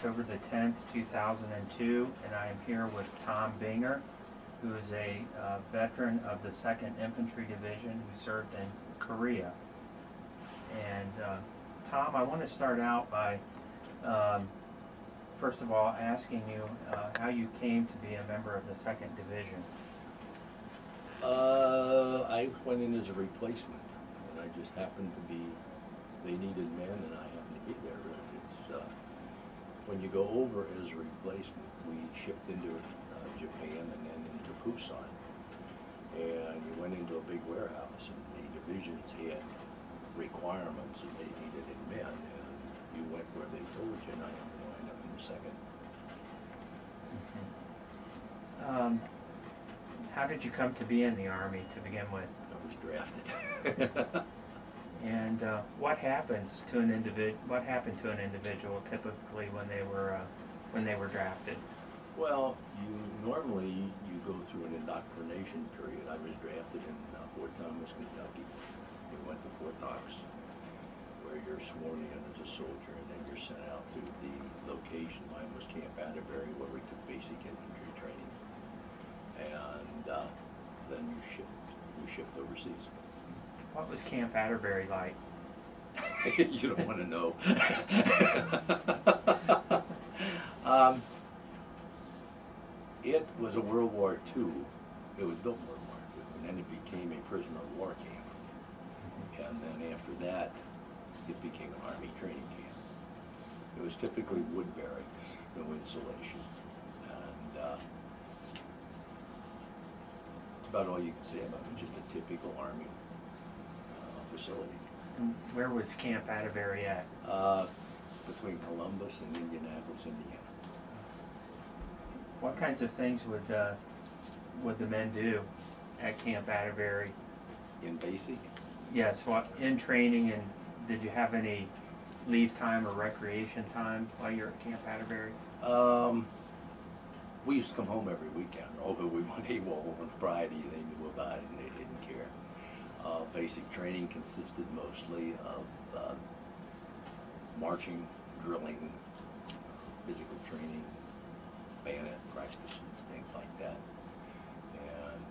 October the 10th, 2002, and I am here with Tom Buenger, who is a veteran of the 2nd Infantry Division who served in Korea. And Tom, I want to start out by, first of all, asking you how you came to be a member of the 2nd Division. I went in as a replacement, and I just happened to be, they needed men, and I happened to be there. It's, when you go over as a replacement, we shipped into Japan and then into Busan, and you went into a big warehouse, and the divisions had requirements, and they needed men, and you went where they told you, and I happened to wind up in the 2nd. How did you come to be in the Army to begin with? I was drafted. And what happens to an individual? What happened to an individual typically when they were drafted? Well, normally you go through an indoctrination period. I was drafted in Fort Thomas, Kentucky. We went to Fort Knox, where you're sworn in as a soldier, and then you're sent out to the location. Mine was Camp Atterbury, where we took basic infantry training, and then we shipped overseas. What was Camp Atterbury like? You don't want to know. It was a World War II. It was built in World War II, and then it became a prisoner of war camp. And then after that, it became an Army training camp. It was typically wood barracks, no insulation, and that's about all you can say about it. Just a typical Army facility. And where was Camp Atterbury at? Between Columbus and Indianapolis, Indiana. What kinds of things would the men do at Camp Atterbury? In basic? Yes, what in training, and did you have any leave time or recreation time while you're at Camp Atterbury? We used to come home every weekend. Although we went AWOL on Friday, they knew about it and they didn't care. Basic training consisted mostly of marching, drilling, physical training, bayonet practice, things like that. And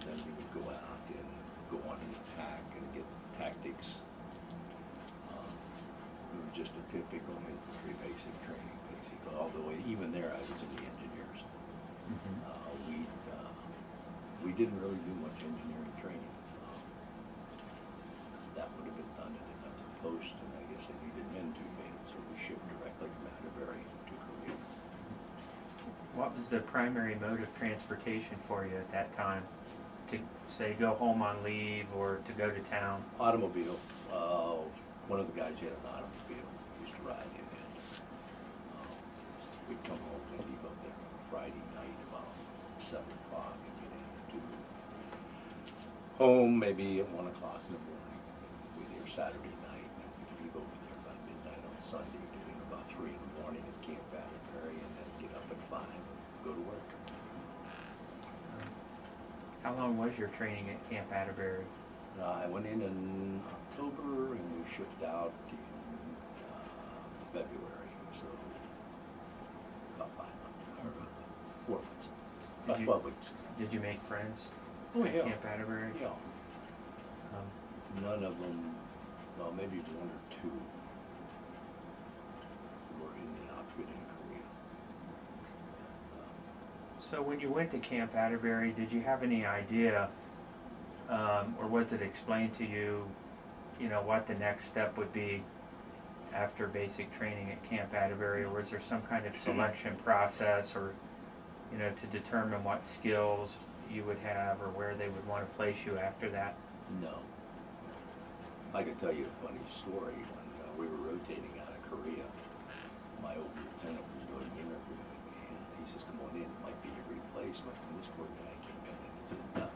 then we would go out and go on an attack and get tactics. It was just a typical infantry basic training, basically. Although even there I was in the engineers. We didn't really do much engineering training. That would have been done at another post, and I guess they needed men to be, so we shipped directly from Atterbury to Korea. What was the primary mode of transportation for you at that time? To say go home on leave or to go to town? Automobile. One of the guys had an automobile. We used to ride in it. We'd come home and leave up there on Friday night about 7 o'clock and get into home maybe at 1 o'clock in the morning. We'd be there Saturday night, and we'd leave over there by midnight on Sunday, get in about 3 in the morning at Camp Atterbury, and then get up at 5 and go to work. How long was your training at Camp Atterbury? I went in October, and we shipped out in February, so about 5 months, or 4 months, about 12 weeks. Did you make friends Oh, at yeah. Camp Atterbury? Yeah. None of them, well, maybe 1 or 2 were in the outfit in Korea. So when you went to Camp Atterbury, did you have any idea, or was it explained to you, what the next step would be after basic training at Camp Atterbury, or was there some kind of selection process, or, to determine what skills you would have, or where they would want to place you after that? No. I can tell you a funny story. When we were rotating out of Korea, my old lieutenant was doing the interviewing, and he says, "Come on in, it might be a replacement." And this poor guy came in and he said,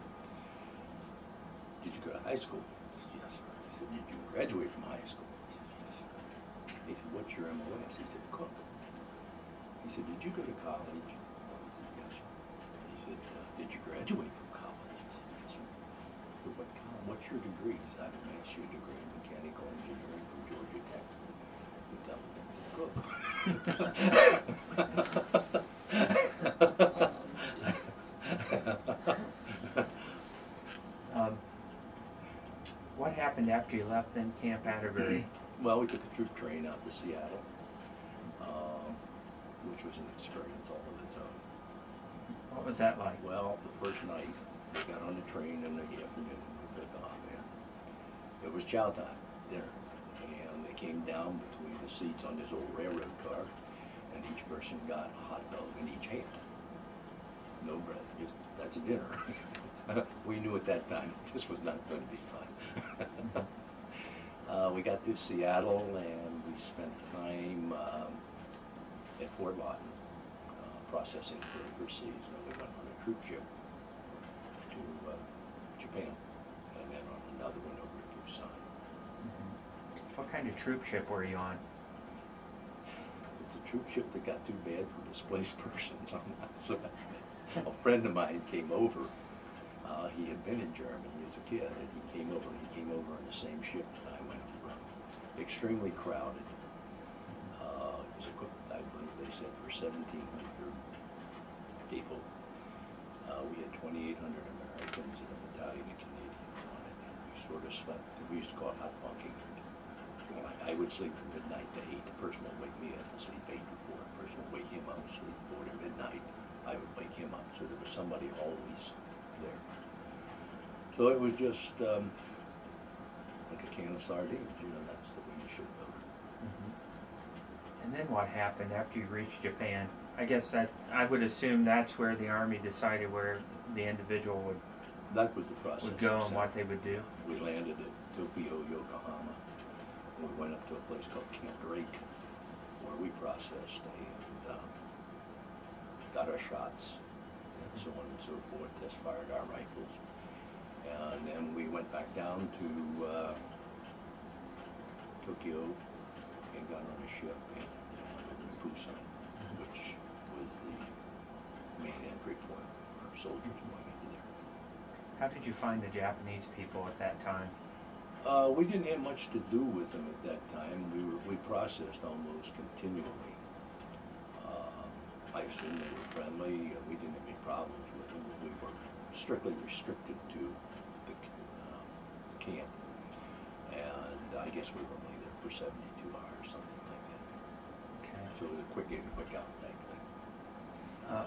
"Did you go to high school?" I said, "Yes, sir." He said, "Did you graduate from high school?" I said, "Yes, sir." He said, "What's your MOS?" He said, "Cook." He said, "Did you go to college?" I said, "Yes, sir." He said, "Did you graduate from college?" I said, "Yes, sir." I said, "What's your degree?" He said, "I have a master's degree in mechanical engineering from Georgia Tech." He tell me, "Cook." Um, what happened after you left then Camp Atterbury? Well, we took a troop train out to Seattle, which was an experience all of its own. What was that like? Well, the first night, we got on the train in the afternoon, we took off, and it was chow time, dinner. And they came down between the seats on this old railroad car, and each person got a hot dog in each hand. No bread, just, that's a dinner. We knew at that time this was not going to be fun. We got to Seattle, and we spent time at Fort Lawton, processing for overseas. And we went on a troop ship to Japan, and then on another one over to Busan. What kind of troop ship were you on? It's a troop ship that got too bad for displaced persons. So a friend of mine came over. He had been in Germany as a kid, and he came over. He came over on the same ship that I went over. Extremely crowded. It was equipped, I believe they said, for 1,700 people. We had 2,800 Americans and a battalion of Canadians on it. And we sort of slept. We used to call it hot bunking. I would sleep from midnight to 8. The person would wake me up and sleep 8 to 4. The person would wake him up and sleep 4 to midnight. I would wake him up. So there was somebody always there. So it was just like a can of sardines, you know, that's the way you should go. And then what happened after you reached Japan? I guess that, I would assume that's where the Army decided where the individual That was the process. would go and what they would do. We landed at Tokyo, Yokohama. We went up to a place called Camp Drake, where we processed and got our shots, and so on and so forth, test fired our rifles. And then we went back down to Tokyo and got on a ship and went to Busan, which was the main entry point for soldiers going into there. How did you find the Japanese people at that time? We didn't have much to do with them at that time. We processed almost continually. I assume they were friendly. We didn't have any problems with them. We were strictly restricted to the camp, and I guess we were only there for 72 hours, something like that. Okay. So it was a quick in, quick out type thing.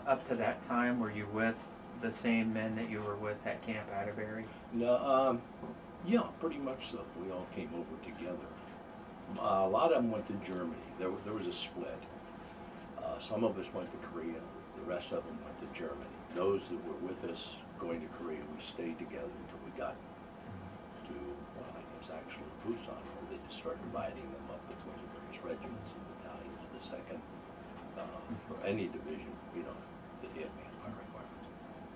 Up to that time, were you with the same men that you were with at Camp Atterbury? No, yeah, pretty much so. We all came over together. A lot of them went to Germany. There was a split. Some of us went to Korea. The rest of them went to Germany. Those that were with us going to Korea, we stayed together until we got to, well, I guess actually Busan, where they just started dividing them up between the various regiments and battalions. The second, or any division, you know, that had manpower requirements.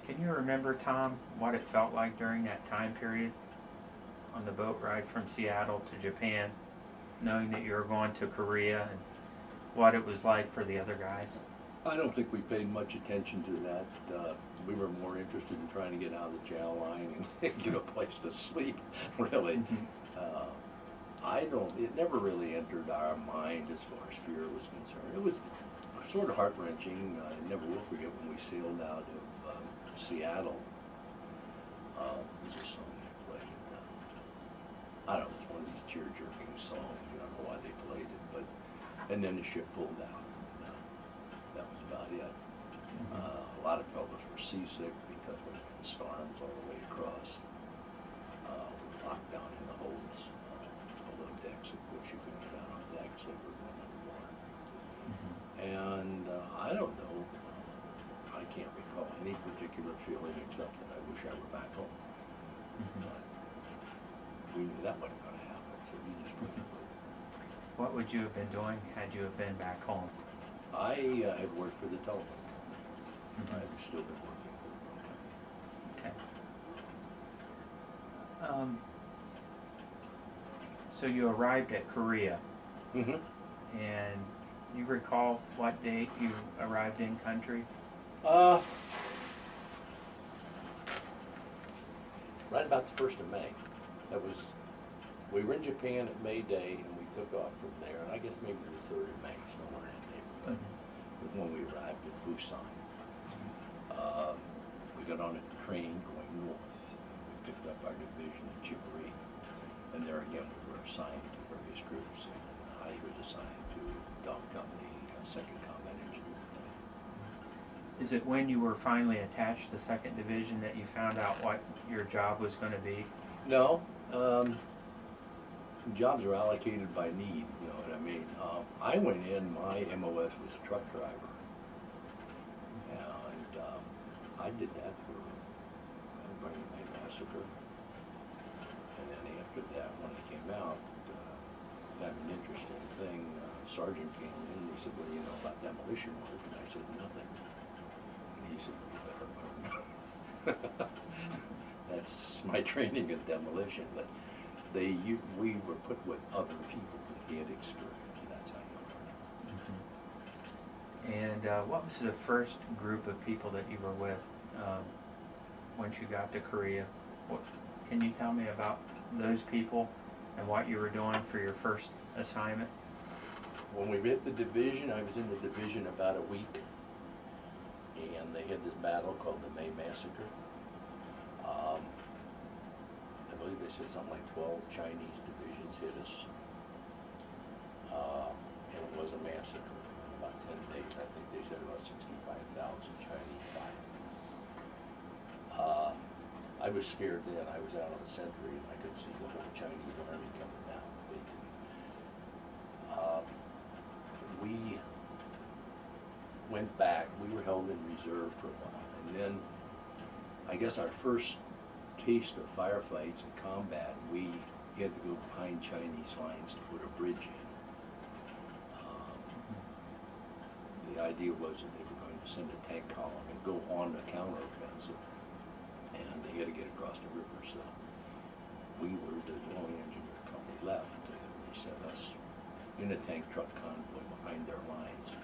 Can you remember, Tom, what it felt like during that time period on the boat ride from Seattle to Japan, knowing that you were going to Korea, and what it was like for the other guys? I don't think we paid much attention to that. We were more interested in trying to get out of the chow line and get a place to sleep, really. It never really entered our mind as far as fear was concerned. It was sort of heart-wrenching. I never will forget when we sailed out of Seattle. There's a song they played. I don't know, it's one of these tear-jerking songs. I don't know why they played it, but, and then the ship pulled out. That was about it. A lot of fellows were seasick because we had storms all the way across. We were locked down in the holds, below decks. Of course, you couldn't get out on decks; they were going underwater. And I don't know. I can't recall any particular feeling except that I wish I were back home. But we knew that wasn't going to happen, so we just went with it. What would you have been doing had you have been back home? I had worked for the telephone. I've still been working for the Okay. So you arrived at Korea, and you recall what date you arrived in country? Right about the 1st of May. We were in Japan at May Day, and we took off from there, and I guess maybe the 3rd of May, somewhere in that but when we arrived at Busan, we got on a train going north. We picked up our division in Chippewa, and there again we were assigned to various groups. And I was assigned to Dog Company, Second Combat Engineer. Is it when you were finally attached to 2nd Division that you found out what your job was going to be? No, jobs are allocated by need, you know what I mean? I went in, my MOS was a truck driver. And I did that for Buenger Massacre. And then after that, when I came out, I had an interesting thing. Sergeant came in and he said, "What do you know about demolition work?" And I said, "Nothing." And he said, "You better learn." That's my training in demolition, but we were put with other people who had experience, and that's how you learn. And what was the first group of people that you were with once you got to Korea? Can you tell me about those people and what you were doing for your first assignment? When we hit the division, I was in the division about a week, and they had this battle called the May Massacre. I believe they said something like 12 Chinese divisions hit us, and it was a massacre. In about 10 days, I think they said about 65,000 Chinese died. I was scared then. I was out on the sentry, and I could see the whole Chinese army coming down. We went back. We were held in reserve for a while, and then I guess our first taste of firefights and combat, we had to go behind Chinese lines to put a bridge in. The idea was that they were going to send a tank column and go on the counteroffensive, and they had to get across the river. So we were the only engineer company left. They sent us in a tank truck convoy behind their lines,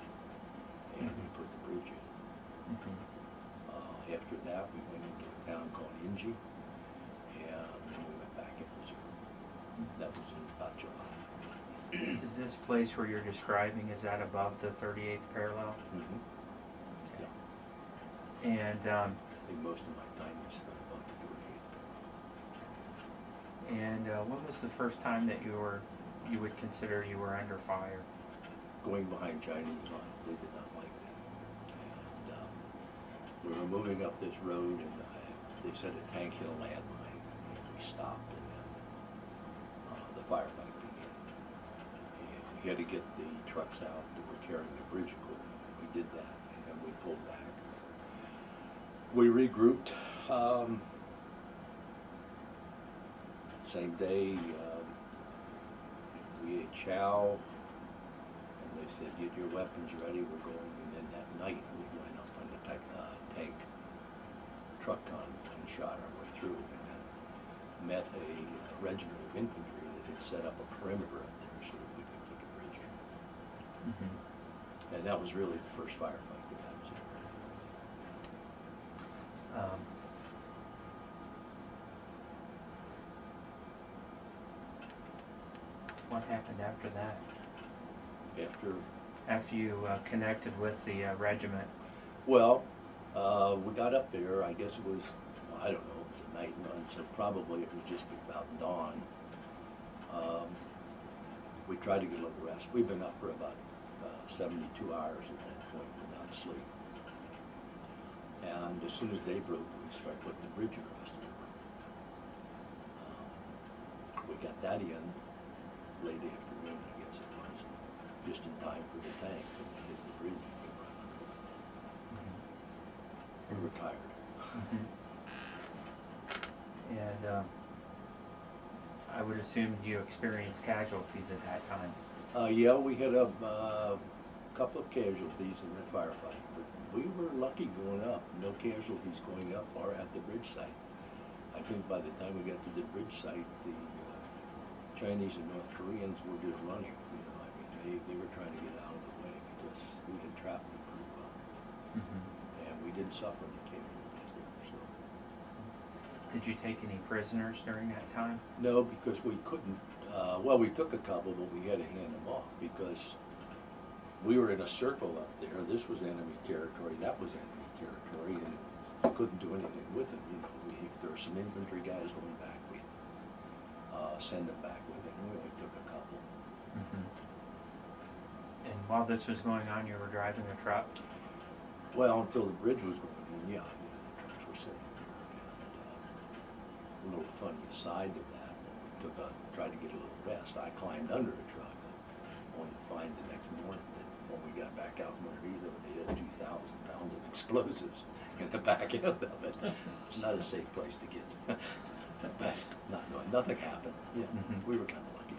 and we put the bridge in. After that, we went into a town called Inji, and then we went back in reserve. That was in about July. Is this place where you're describing, is that above the 38th parallel? Yeah. And I think most of my time was spent above the 38th. And when was the first time that you would consider you were under fire? Going behind Chinese lines, they did not like that. And we were moving up this road, and they said a tank hit a landmine, and we stopped, and then the firefight began. And we had to get the trucks out that were carrying the bridge equipment. We did that, and then we pulled back. We regrouped. Same day, we ate chow, and they said, "Get your weapons ready, we're going." And then that night, we went up on the tank truck convoy and shot our way through, and met a regiment of infantry that had set up a perimeter up there so that we could put the bridge in. And that was really the first firefight that I was in. What happened after that? After you connected with the regiment? Well, we got up there, I guess it was, I don't know, it was a night run, so probably it was just about dawn. We tried to get a little rest. We've been up for about 72 hours at that point without sleep. And as soon as day broke, we started putting the bridge across the river. We got that in late afternoon, I guess it was, just in time for the tank to hit the bridge and go right under it. We were tired. And I would assume you experienced casualties at that time. Yeah, we had a couple of casualties in the firefight, but we were lucky going up. No casualties going up or at the bridge site. I think by the time we got to the bridge site, the Chinese and North Koreans were just running. You know, I mean, they were trying to get out of the way because we had trapped them pretty well, and we didn't suffer any casualties there. So. Did you take any prisoners during that time? No, because we couldn't. Well, we took a couple, but we had to hand them off because we were in a circle up there. This was enemy territory, that was enemy territory, and we couldn't do anything with it. You know, if there were some infantry guys going back, we'd send them back with it. We only took a couple. Mm-hmm. And while this was going on, you were driving a truck? Well, until the bridge was going in, yeah, the trucks were sitting there. And, a little funny aside to that, when we tried to get a little rest, I climbed under the truck, only to find the next morning that when we got back out from underneath it, they had 2,000 pounds of explosives in the back end of it. It's not a safe place to get. But nothing happened. Yeah, Mm-hmm. we were kind of lucky.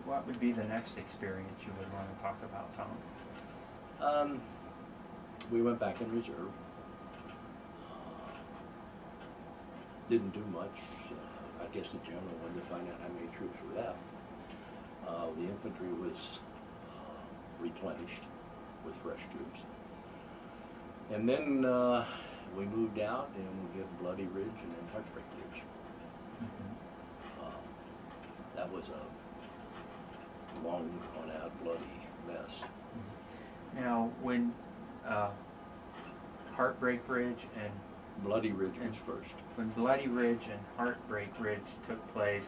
What would be the next experience you would want to talk about, Tom? We went back in reserve. Didn't do much. I guess the general wanted to find out how many troops were left. The infantry was replenished with fresh troops. And then we moved out and we hit Bloody Ridge and then Heartbreak Ridge. Mm-hmm. That was a long, drawn-out, bloody mess. Now, when Heartbreak Ridge and Bloody Ridge was first. when Bloody Ridge and Heartbreak Ridge took place,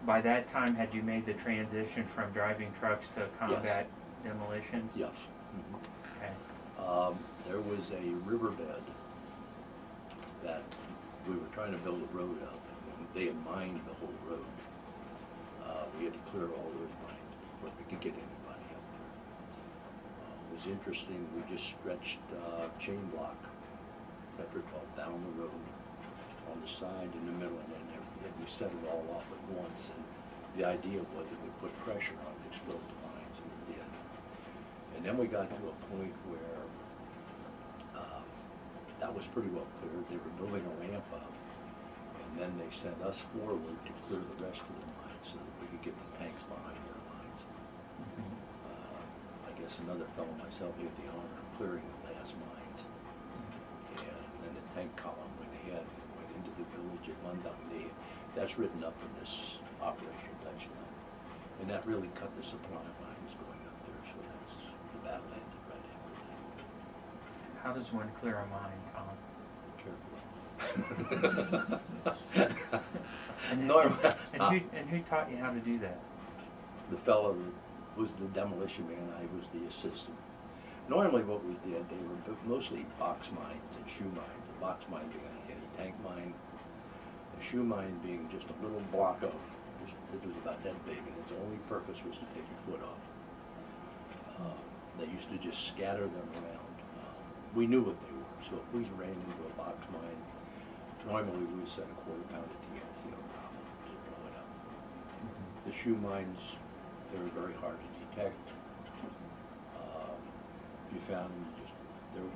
by that time had you made the transition from driving trucks to combat demolitions? Yes. Mm-hmm. Okay. There was a riverbed that we were trying to build a road up, and they had mined the whole road. We had to clear all those mines before we could get anybody up there. It was interesting. We just stretched chain block, petrichor, down the road, on the side, in the middle, and then we set it all off at once. And the idea was it would put pressure on the explosive mines, and it did. And then we got to a point where that was pretty well cleared. They were building a ramp up, and then they sent us forward to clear the rest of the mines so that we could get the tanks behind their lines. Mm-hmm. I guess another fellow, myself, had the honor of clearing the last mines. And then the tank column went ahead and went into the village at Mundung. That's written up in this Operation Touchdown. And that really cut the supply lines going up there, so that's the battle ended right after that. How does one clear a mine, Tom? Carefully. And who taught you how to do that? The fellow that was the demolition man, I was the assistant. Normally what we did, they were mostly box mines and shoe mines. The box mine being a heavy tank mine, the shoe mine being just a little block of, it was about that big, and its only purpose was to take your foot off. They used to just scatter them around. We knew what they were, so if we ran into a box mine, normally we would set a quarter-pounder TNT on top of it to blow it up. The shoe mines, they were very hard to detect. You found them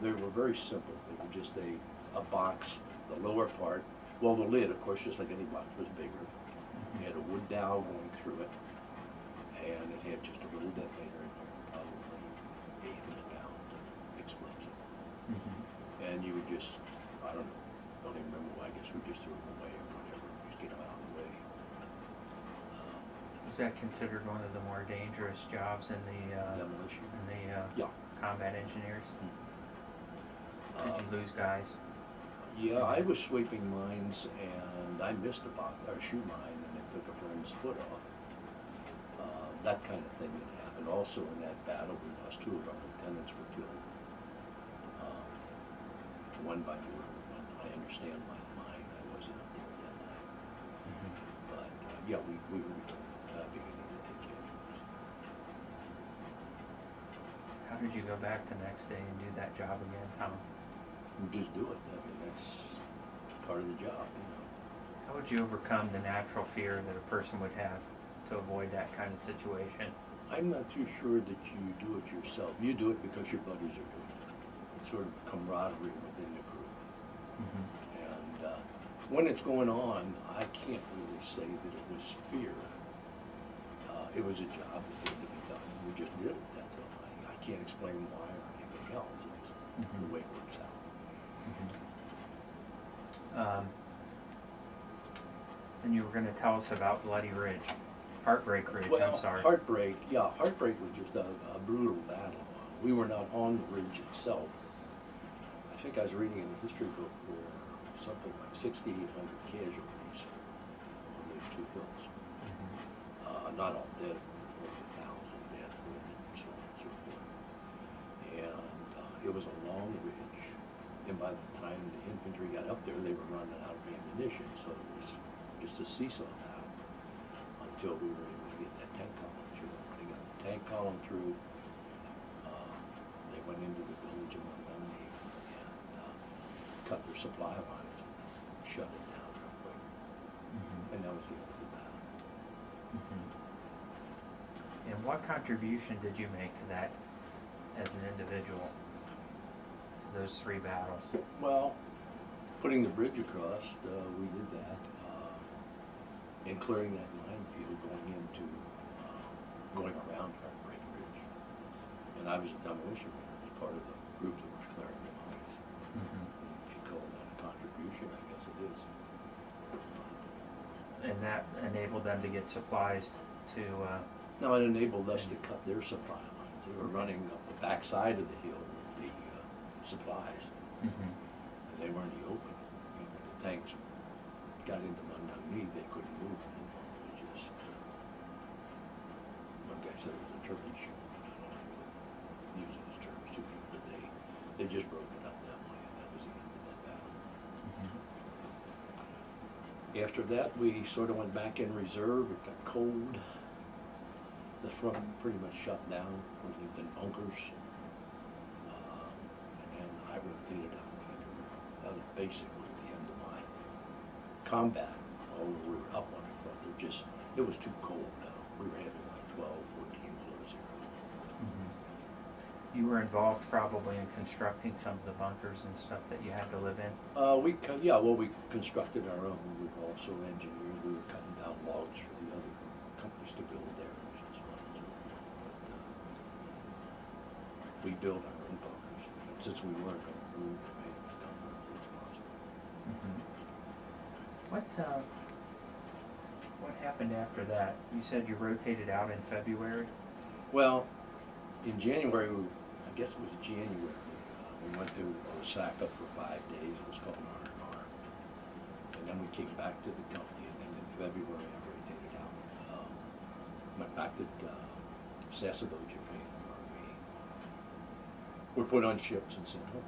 they were very simple. They were just a box, the lower part, well, the lid, of course, just like any box, was bigger. It had a wood dowel going through it, and it had just a little detonator in there, probably 800 pound explosive. Mm-hmm. And you would just, I don't even remember why, I guess we just threw them away or whatever, just get them out of the way. Was that considered one of the more dangerous jobs in the Demolition. yeah. Combat engineers? Mm-hmm. Did you lose guys? Yeah, I was sweeping mines, and I missed a shoe mine, and it took a friend's foot off. That kind of thing had happened. Also in that battle, we lost 2 of our lieutenants were killed. One by mortar. I understand my mine. I wasn't up there at that time. Mm-hmm. But yeah, we were beginning to take casualties. How did you go back the next day and do that job again, Tom? And just do it. I mean, that's part of the job, you know. How would you overcome the natural fear that a person would have to avoid that kind of situation? I'm not too sure that you do it yourself. You do it because your buddies are doing it. It's sort of camaraderie within the group. Mm-hmm. And when it's going on, I can't really say that it was fear. It was a job that had to be done. We just did it. That's all. I can't explain why or anything else. It's the way it works out. Mm-hmm. And you were going to tell us about Bloody Ridge, Heartbreak Ridge, Well, I'm sorry. Heartbreak, yeah, Heartbreak was just a brutal battle. We were not on the ridge itself. I think I was reading in the history book where something like 6,800 casualties on those two hills. Not all dead, over 1,000 dead, wounded, and so on and so forth. And it was a long ridge, and by the time the infantry got up there, they were running out of ammunition, so it was just a seesaw battle until we were able to get that tank column through. When they got the tank column through, they went into the village of Montgomery and cut their supply lines and shut it down real quick. And that was the end of the battle. And what contribution did you make to that as an individual, to those 3 battles? Well, putting the bridge across, we did that, and clearing that minefield going around Heartbreak Ridge. And I was a demolition man, as part of the group that was clearing the mines. If you call that a contribution, I guess it is. And that enabled them to get supplies to... No, it enabled us to cut their supply lines. They were running up the backside of the hill with the supplies, and they were in the open. And when the tanks got into Montgomery, they couldn't move anymore. It was just, one guy said it was a turkey shoot, but I don't really use those terms too much, but they just broke it up that way, and that was the end of that battle. After that, we sort of went back in reserve. It got cold. The front pretty much shut down. We lived in bunkers. And I rotated out in February. That was basically the end of my combat. Although we were up on the front, it was too cold now. We were having like 12, 14 below zero. You were involved probably in constructing some of the bunkers and stuff that you had to live in? We constructed our own. We've also engineered. We were cutting down logs for the other companies to build theirs and so on and so forth. But we built our own bunkers. And since we weren't going to move, we made it as comfortable as possible. What happened after that? You said you rotated out in February? Well, in January, I guess it was January, we went to Osaka for 5 days. It was called R&R. And then we came back to the company, and then in February I rotated out. Went back to Sasebo, Japan, where we were put on ships and sent home.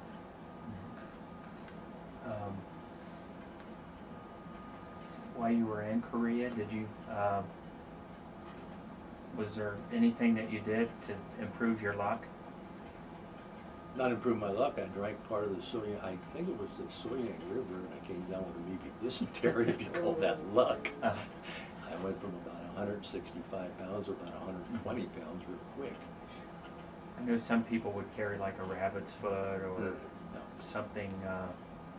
While you were in Korea, did you, was there anything that you did to improve your luck? Not improve my luck. I drank part of the Soyang, I think it was the Soyang River, and I came down with amoebic dysentery, if you call that luck. I went from about 165 pounds to about 120 pounds real quick. I know some people would carry like a rabbit's foot or something,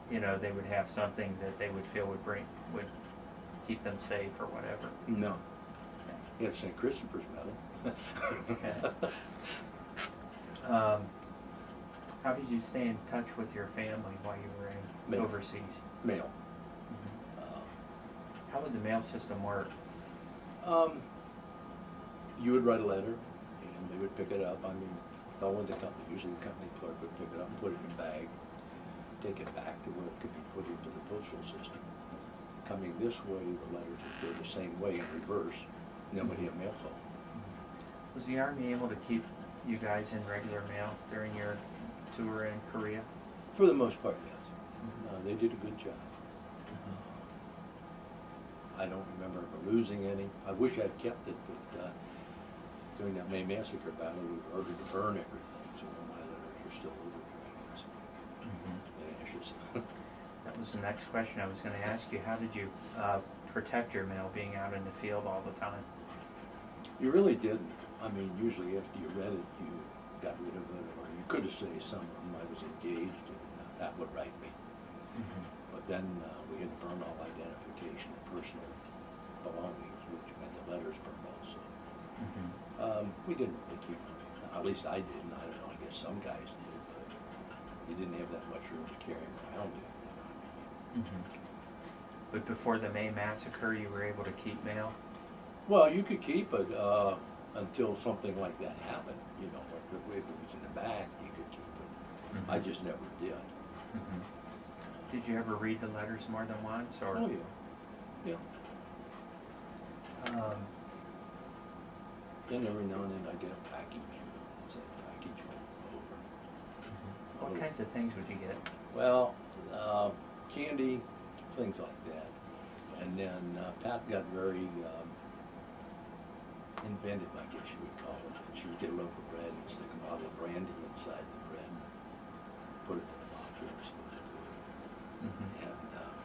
they would have something that they would feel would keep them safe or whatever. No. You have St. Christopher's medal. How did you stay in touch with your family while you were overseas? Mail. How would the mail system work? You would write a letter, and they would pick it up. I mean, all in the company. Usually the company clerk would pick it up and put it in a bag, take it back to where it could be put into the postal system. Coming this way, the letters would go the same way in reverse. Nobody had mail call. Was the Army able to keep you guys in regular mail during your tour in Korea? For the most part, yes. They did a good job. I don't remember ever losing any. I wish I'd kept it, but during that May Massacre battle, we were ordered to burn everything, so all my letters are still over there, I guess. The ashes. That was the next question I was going to ask you. How did you protect your mail being out in the field all the time? You really didn't. I mean, usually after you read it, you got rid of it, or you could have said some of them I was engaged, and that would write me. But then we had to burn all identification and personal belongings, which meant the letters burned also. We didn't really keep them. At least I didn't. I don't know. I guess some guys did, but you didn't have that much room to carry them around. But before the May massacre, you were able to keep mail? Well, you could keep it until something like that happened. You know, if it was in the back, you could keep it. Mhm. I just never did. Mhm. Did you ever read the letters more than once, or? Oh, yeah. Yeah. Then every now and then I get a package, it's a package over. What kinds of things would you get? Well, candy, things like that. And then Pat got very inventive, I guess you would call it. She would get a loaf of bread and stick a bottle of brandy inside the bread, put it in the box we were supposed to do. Mhm. And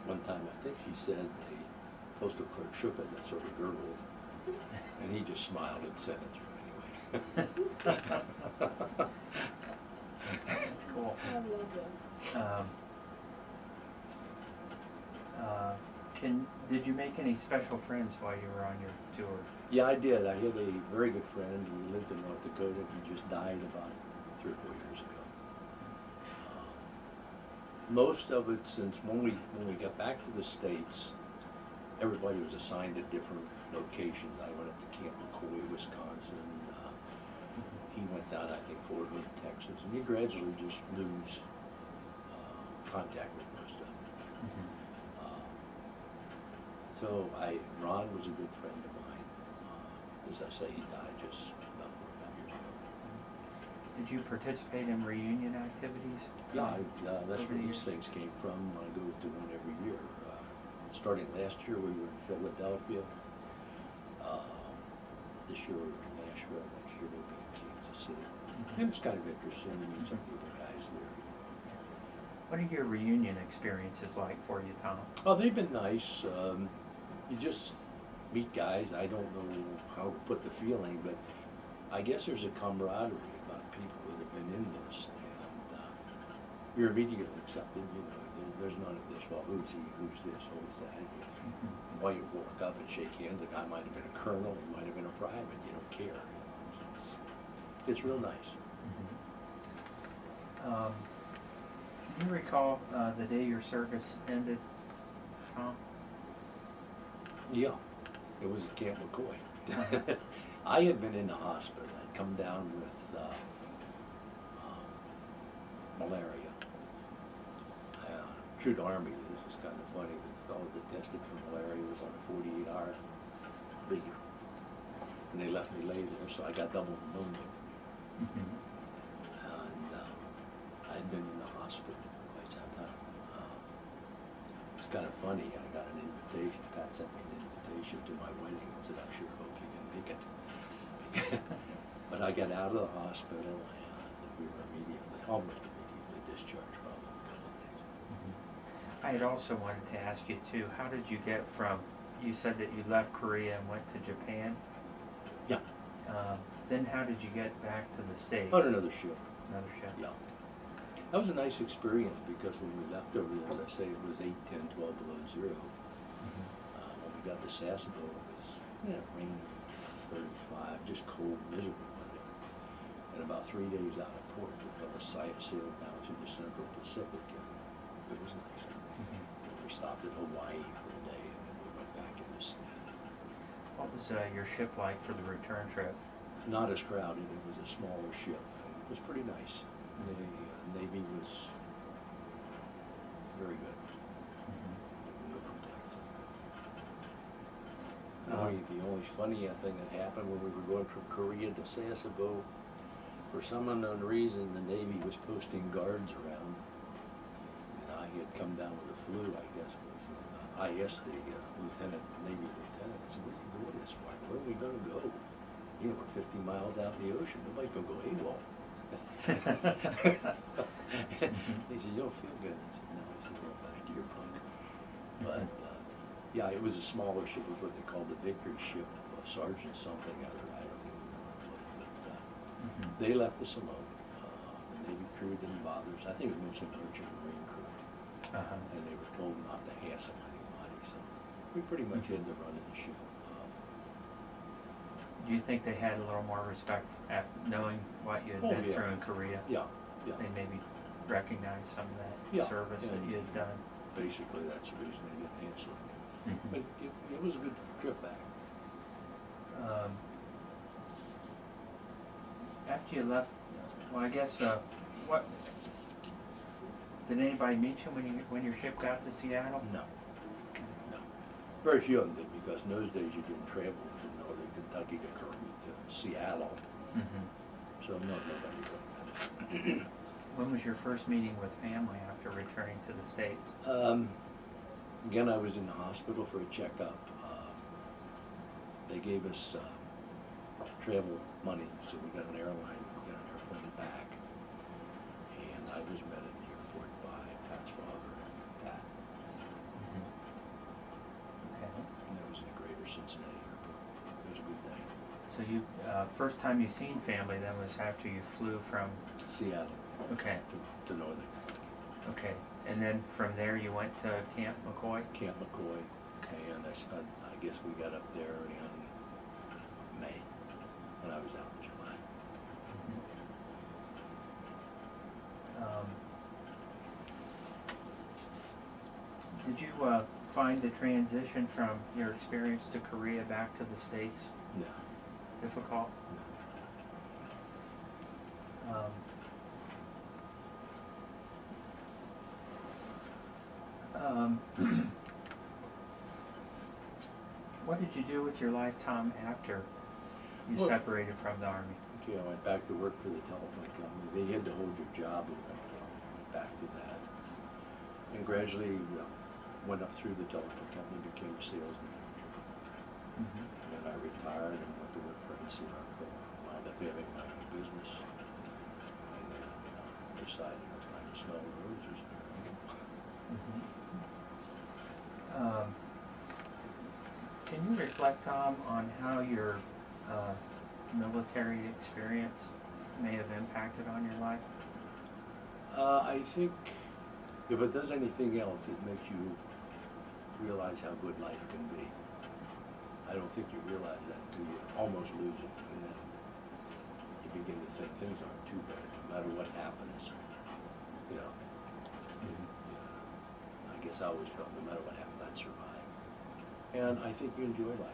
one time I think she said the postal clerk shook it and it sort of gurgled. And he just smiled and sent it through anyway. That's cool. I love that. Did you make any special friends while you were on your tour? Yeah, I did. I had a very good friend who lived in North Dakota. He just died about 3 or 4 years ago. Most of it, since when we got back to the States, everybody was assigned to different locations. I went up to Camp McCoy, Wisconsin. He went down, I think, Fort Hood, Texas, and you gradually just lose contact with most of them. Mhm. So Ron was a good friend of mine. As I say, he died just about 4 years ago. Did you participate in reunion activities? Yeah, that's Over where the these years? things came from. I go to one every year. Starting last year, we were in Philadelphia. This year, we were in Nashville. Next year, we'll be in Kansas City. And it's kind of interesting to meet some of the guys there. What are your reunion experiences like for you, Tom? Oh, they've been nice. You just meet guys. I don't know how to put the feeling, but I guess there's a camaraderie about people that have been in this. And you're immediately accepted. You know, there's none of this, well, who's he, who's this, who's that. While you walk up and shake hands, the guy might have been a colonel, he might have been a private. You don't care. It's real nice. Can you recall the day your service ended, Tom? Yeah, it was at Camp McCoy. I had been in the hospital. I'd come down with malaria. Through the Army, this is kind of funny, the fellow that tested for malaria was on a 48-hour breather. And they left me lay there, so I got double pneumonia. And I'd been in the hospital quite some time. It's kind of funny, I got an invitation, Pat sent me an invitation to my wedding and said, I sure hope you can make it. But I got out of the hospital and we were almost immediately discharged probably a couple of days. I had also wanted to ask you too, how did you get from, you said that you left Korea and went to Japan? Yeah. Then how did you get back to the States? On another ship. Another ship? Yeah. That was a nice experience because when we left over there, as I say, it was 8, 10, 12 below zero. When we got to Sasebo, it was rainy, 35, just cold, miserable weather. And about 3 days out of port, we got a sailed down to the Central Pacific, and it was nice. We stopped at Hawaii for a day, and then we went back into Seattle. What was your ship like for the return trip? Not as crowded. It was a smaller ship. It was pretty nice. The Navy was very good. No complaints. The only funny thing that happened when we were going from Korea to Sasebo, for some unknown reason, the Navy was posting guards around. And I had come down with the flu, I guess. I asked the Navy lieutenant, I said, what are you doing this for? Where are we going to go? You know, we're 50 miles out in the ocean. Nobody's going to go AWOL. He said, you don't feel good. I said, no. He said, well, back to your punk. But, yeah, it was a smaller ship. It was what they called the Victory ship, Sergeant something other. I don't even know. But they left us alone. The Navy crew didn't bother us. I think it was mostly merchant marine crew. And they were told not to hassle anybody. So we pretty much had to run in the ship. Do you think they had a little more respect after knowing what you had been through in Korea? Yeah, yeah. They maybe recognized some of that service that you had done? Basically, that's the reason they didn't hassle. But it was a good trip back. After you left, well, I guess, what, did anybody meet you when your ship got to Seattle? No. Very few of them did, because in those days you didn't travel from northern Kentucky to Seattle. Mm-hmm. So nobody did. When was your first meeting with family after returning to the States? Again, I was in the hospital for a checkup. They gave us travel money, so we got an airplane back. And I was met at the airport by Pat's father and Pat. Mm-hmm. Okay. And that was in the greater Cincinnati airport. It was a good day. So you, first time you seen family then was after you flew from? Seattle. Okay. To northern. Okay. And then from there you went to Camp McCoy? Camp McCoy. And I guess we got up there in May, and I was out in July. Mm-hmm. Did you find the transition from your experience to Korea back to the States No. difficult? What did you do with your life, Tom, after you separated from the Army? Okay, I went back to work for the telephone company. They had to hold your job open, so I went back to that. And gradually went up through the telephone company, became a sales manager. Mm-hmm. And then I retired and went to work for NCR. Wound up having my own business. And then decided it was time to smell the roses. Mm-hmm. Can you reflect, Tom, on how your military experience may have impacted on your life? I think if it does anything else, it makes you realize how good life can be. I don't think you realize that until you almost lose it, and then you begin to think things aren't too bad, no matter what happens. You know, I guess I always felt no matter what happened, I'd survive. And I think you enjoy life more.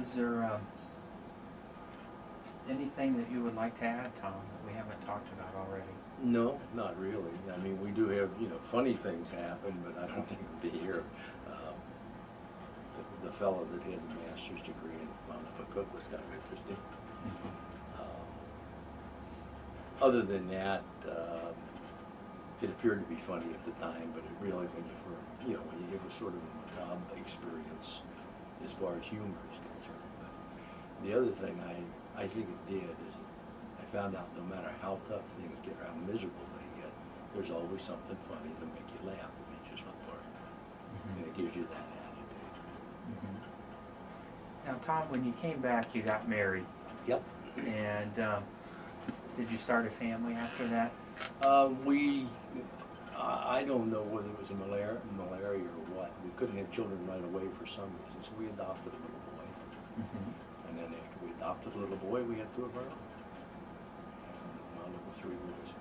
Is there anything that you would like to add, Tom, that we haven't talked about already? No, not really. I mean, we do have, funny things happen, but I don't think it'll be here. The fellow that had the master's degree and wound up a cook was kind of interesting. Mm-hmm. Other than that, it appeared to be funny at the time, but it really, when you give a sort of a macabre experience as far as humor is concerned. But the other thing I think it did is I found out no matter how tough things get or how miserable they get, there's always something funny to make you laugh that makes you smile. Mm-hmm. And it gives you that attitude. Mm-hmm. Now, Tom, when you came back, you got married. Yep. And did you start a family after that? I don't know whether it was a malaria or what. We couldn't have children right away for some reason, so we adopted a little boy. Mm-hmm. And then after we adopted a little boy, we had two of our own. And wound up with 3 boys.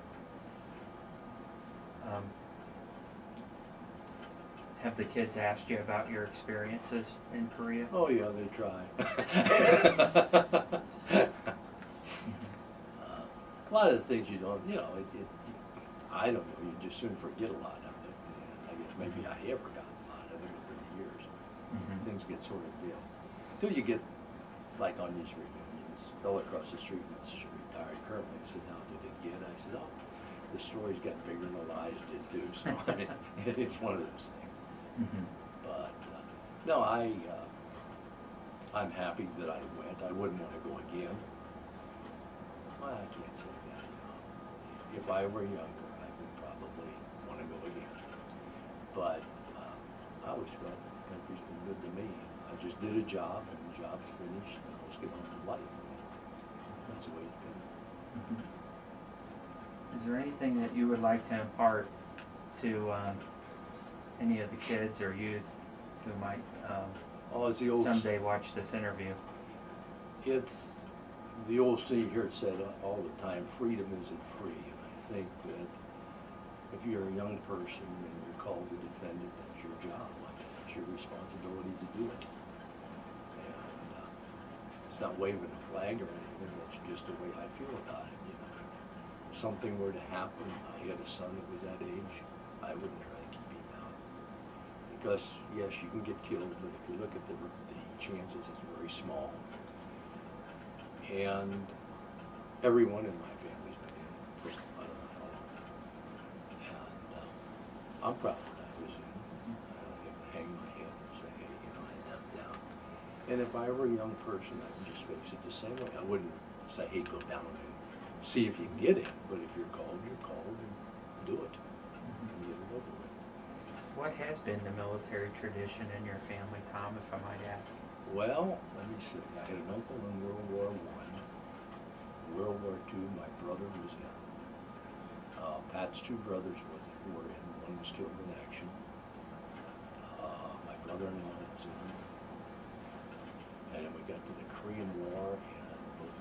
Have the kids asked you about your experiences in Korea? Oh yeah, they try. A lot of the things you don't, I don't know, you just soon forget a lot of it. And I guess maybe I have forgotten a lot of it over the years. Mm-hmm. Things get sort of dim. Till you get, like on these reunions, fell across the street and says, "You're retired currently." I said, "How did it get?" I said, "Oh, the stories got bigger than the lies did too." So I mean, it's one of those things. Mm-hmm. But no, I'm happy that I went. I wouldn't want to go again. Well, I can't say that. If I were younger, I would probably want to go again. But I always felt the country's been good to me. I just did a job, and the job's finished, and let's get on with life. That's the way it's been. Mm-hmm. Is there anything that you would like to impart to any of the kids or youth who might It's the old someday watch this interview? It's the old thing here. It said all the time, freedom isn't free. And I think that if you're a young person and you're called to defend it, that's your job. It's your responsibility to do it. And it's not waving a flag or anything, that's just the way I feel about it, you know. If something were to happen, I had a son that was that age, I wouldn't try to keep him out. Because, yes, you can get killed, but if you look at the chances, it's very small. And everyone in my family's been in for I don't know how long. And I'm proud that I was in. I don't even hang my head and say, hey, you know, I left down. And if I were a young person, I would just face it the same way. I wouldn't say, hey, go down and see if you can get in. But if you're called, and do it. And get it over with. What has been the military tradition in your family, Tom, if I might ask? Well, let me see. I had an uncle in World War I. World War II, my brother was in. Pat's two brothers were in. One was killed in action. My brother-in-law was in. And then we got to the Korean War, and both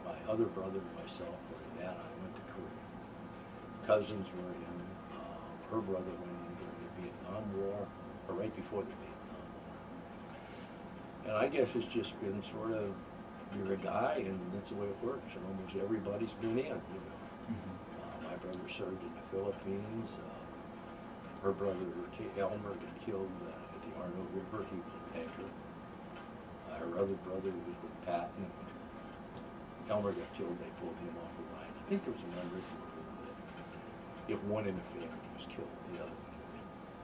my other brother and myself were in that. I went to Korea. Cousins were in. Her brother went in during the Vietnam War, or right before the Vietnam War. And I guess it's just been sort of, you're a guy, and that's the way it works. And almost everybody's been in, you know. Mm-hmm. My brother served in the Philippines. Her brother, Elmer, got killed at the Arno River. He was a tanker. Her other brother was with Patton. Elmer got killed. They pulled him off the line. I think there was an unwritten rule that if one in the family was killed, the other one was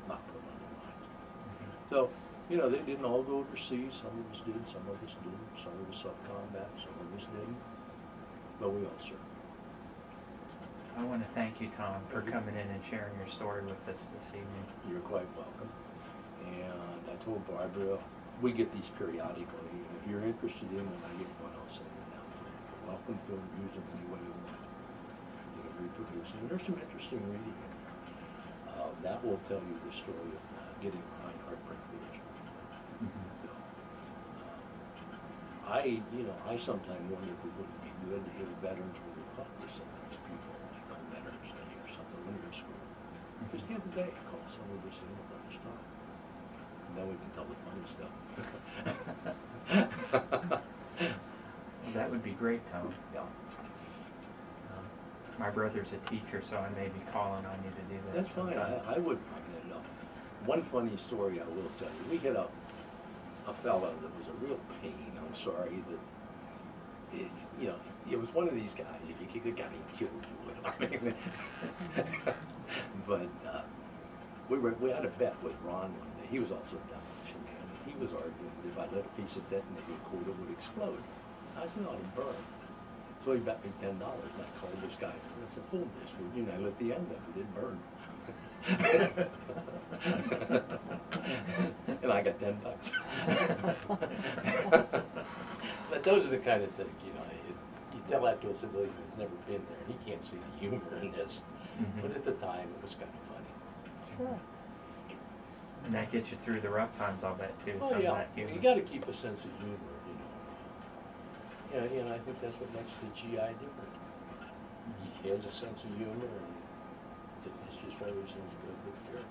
not put on the line. Mm-hmm. So, you know, they didn't all go overseas. Some of us did, some of us didn't. Some of us sub-combat, some of us didn't. But we all served. I want to thank you, Tom, for coming in and sharing your story with us this evening. You're quite welcome. And I told Barbara, we get these periodically. And if you're interested in when I get one, I'll send it out. You're welcome to use them any way you want. You can reproduce them. And there's some interesting reading in there. That will tell you the story of getting behind Heartbreak Ridge. Mm-hmm. So, I sometimes wonder if it wouldn't be good if veterans would have taught this some of these people, like on Veterans Day or something, when you're in school. Just the other day, I called some of this in at lunchtime. And then we can tell the funny stuff. Well, that would be great, Tom. Yeah. My brother's a teacher, so I may be calling on you to do that. That's fine. I wouldn't mind it enough. One funny story I will tell you. We had a fellow that was a real pain. I'm sorry that it was one of these guys. If you kicked a guy and killed you would have. I mean, but we had a bet with Ron one day. He was also a demolition man. He was arguing that if I let a piece of detonating cord, it would explode. I said, no, it'd burn. So he bet me $10, and I called this guy. And I said, hold this, would you? And I lit the end of it. It burned. And I got $10. But those are the kind of things, you tell that to a civilian who's never been there, and he can't see the humor in this. Mm-hmm. But at the time, it was kind of funny. Sure. And that gets you through the rough times, I'll bet, too. Oh, some of yeah. that humor. You got to keep a sense of humor, you know. Yeah, and I think that's what makes the GI different. He has a sense of humor, and it's just one of those things that goes with the